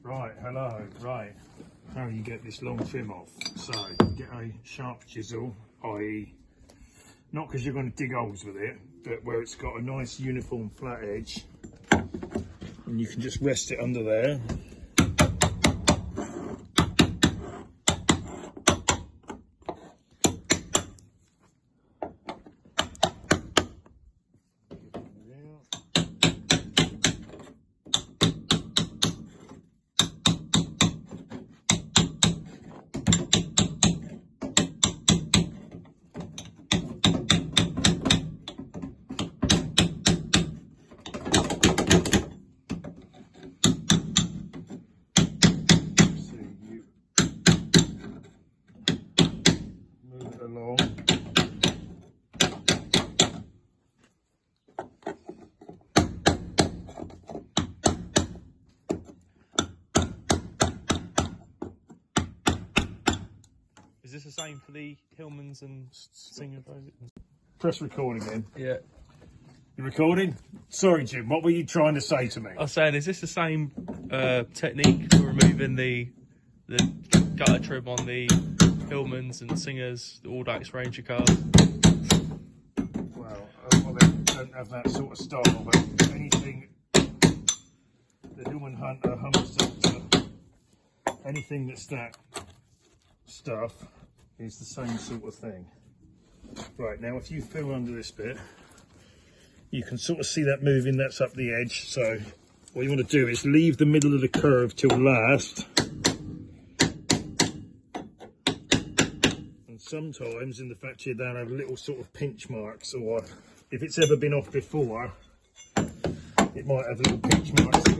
Right, hello, right. How you get this long trim off? So, get a sharp chisel, i.e. not because you're going to dig holes with it, but where it's got a nice uniform flat edge. And you can just rest it under there. Along. Is this the same for the Hillmans and Singer? Press record again. Yeah. You recording? Sorry, Jim. What were you trying to say to me? I was saying, is this the same technique for removing the gutter trim on the Hillmans and Singers, the Audax Ranger cars? Well, they don't have that sort of style, but anything, the Hillman Hunter, Hummer Sector, anything that's that stuff is the same sort of thing. Right, now if you feel under this bit, you can sort of see that moving, that's up the edge. So what you want to do is leave the middle of the curve till last. And sometimes in the factory they'll have little sort of pinch marks, or if it's ever been off before, it might have little pinch marks. And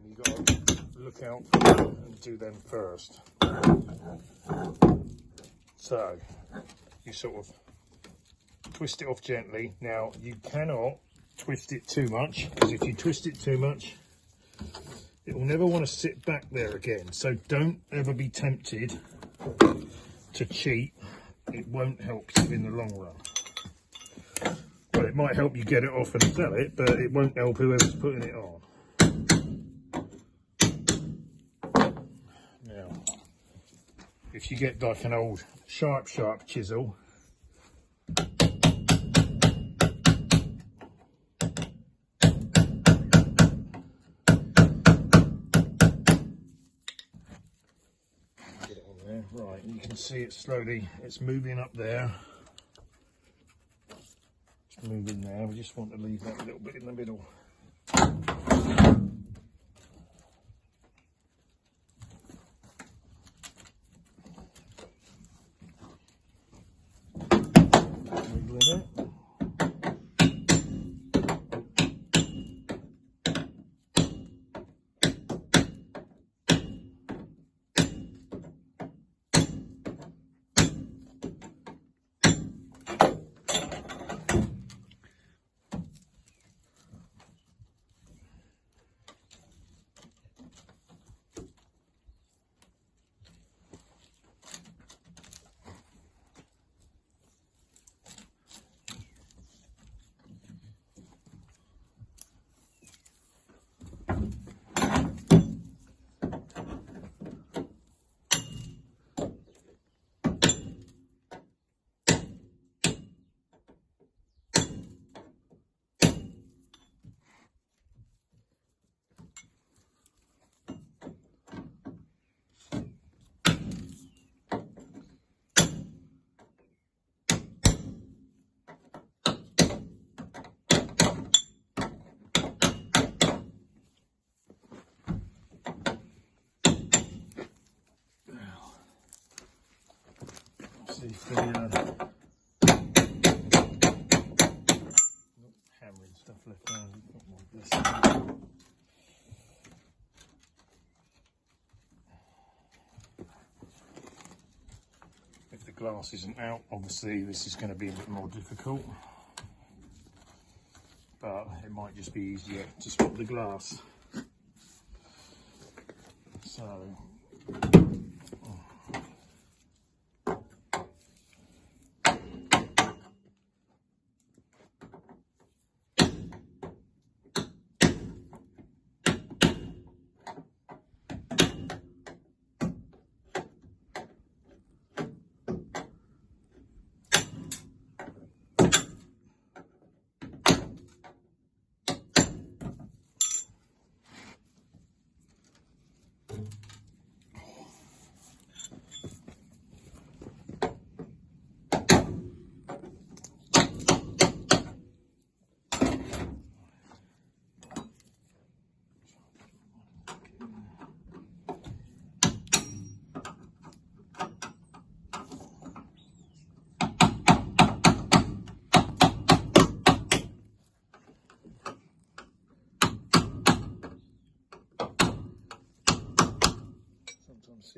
you've got to look out for them and do them first. So you sort of twist it off gently. Now you cannot twist it too much, because if you twist it too much, it will never want to sit back there again. So don't ever be tempted to cheat. It won't help you in the long run. Well, it might help you get it off and sell it, but it won't help whoever's putting it on. Now, if you get like an old sharp chisel, right, and you can see it slowly, it's moving up there. It's moving there, we just want to leave that little bit in the middle. Wiggling it. See if the hammering stuff left out. If the glass isn't out, obviously this is going to be a bit more difficult, but it might just be easier to swap the glass. So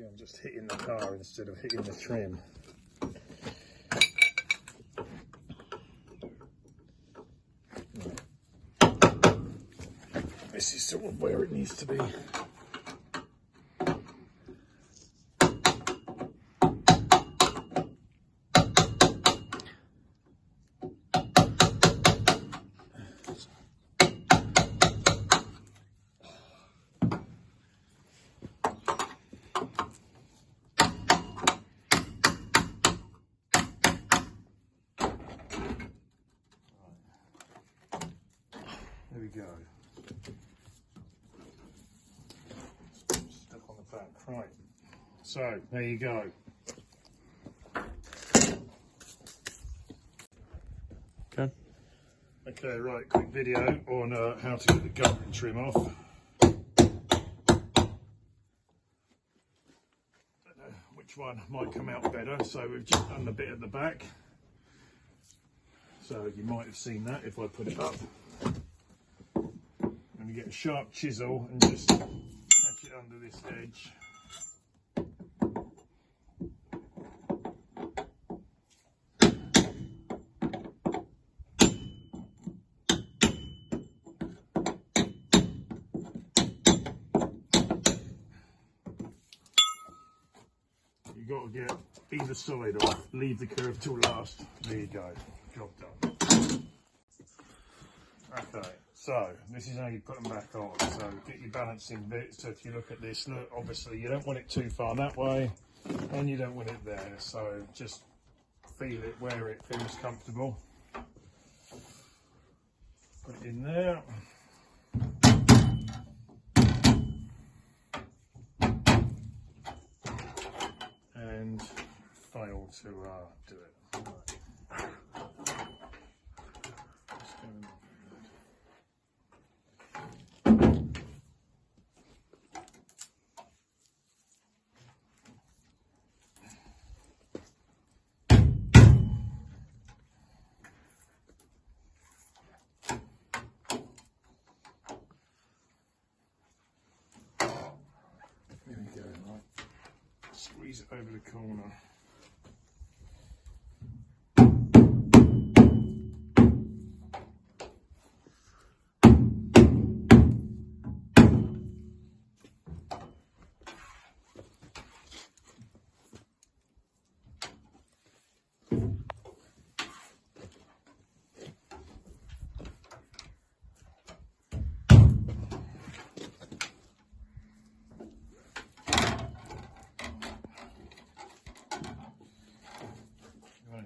I'm just hitting the car instead of hitting the trim. This is sort of where it needs to be. There we go. Stuck on the back, right. So, there you go. Okay. Okay, right, quick video on how to get the gutter and trim off. Don't know which one might come out better, so we've just done the bit at the back. So you might have seen that if I put it up. And you get a sharp chisel and just catch it under this edge. You've got to get either side off, leave the curve till last. There you go, job done. Okay, so this is how you put them back on. So get your balancing bit. So if you look at this, look, obviously you don't want it too far that way and you don't want it there. So just feel it where it feels comfortable. Put it in there. And fail to do it. Right. There we go, right. Squeeze it over the corner.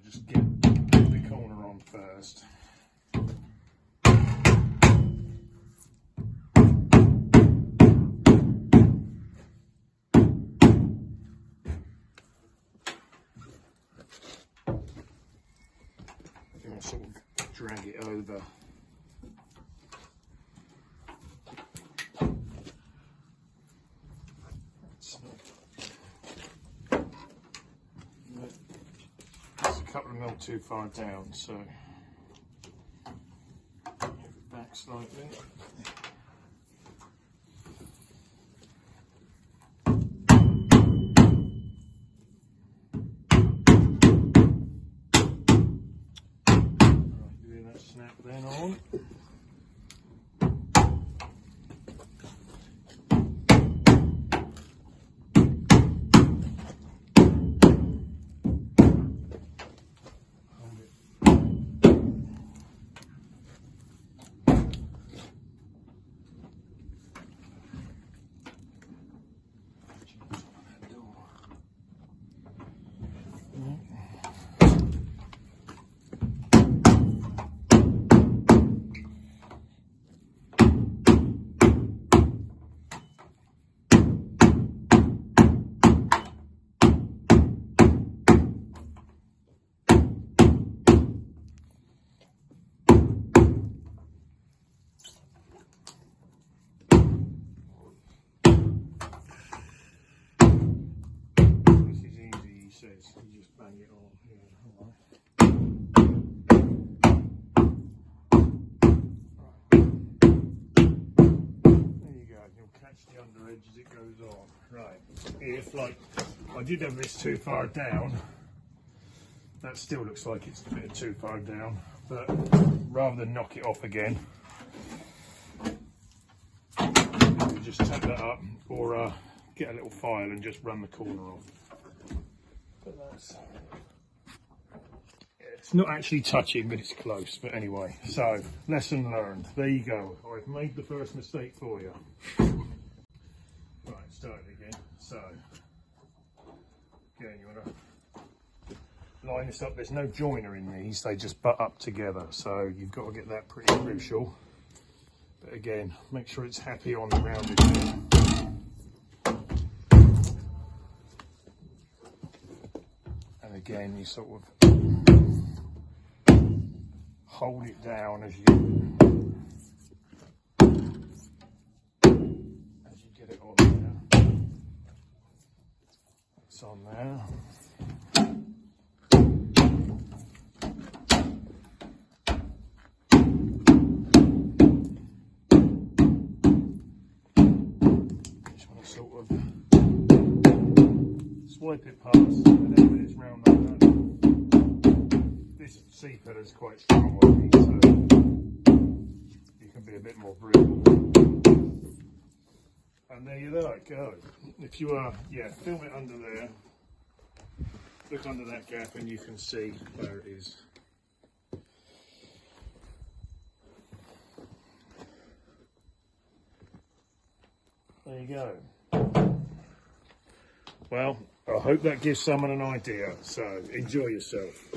Just get the corner on first. And sort of drag it over. Couple of mil too far down, so move it back slightly. Right, doing that snap then on. Says you just bang it on here. Right. There you go, you'll catch the under edge as it goes on. Right, if like I did have this too far down, that still looks like it's a bit too far down, but rather than knock it off again, you just tap that up, or get a little file and just run the corner off. But that's, it's not actually touching, but it's close. But anyway, so lesson learned. There you go. I've made the first mistake for you. Right, start it again. So again, you want to line this up. There's no joiner in these; they just butt up together. So you've got to get that pretty crucial. But again, make sure it's happy on the rounded edge. And again, you sort of hold it down as you get it on there. It's on there. Just want to sort of swipe it past, and then it's round like that. This C-pillar is quite strong on me, so you can be a bit more brittle. And there you go. If you are, film it under there. Look under that gap and you can see where it is. There you go. Well, I hope that gives someone an idea. So enjoy yourself.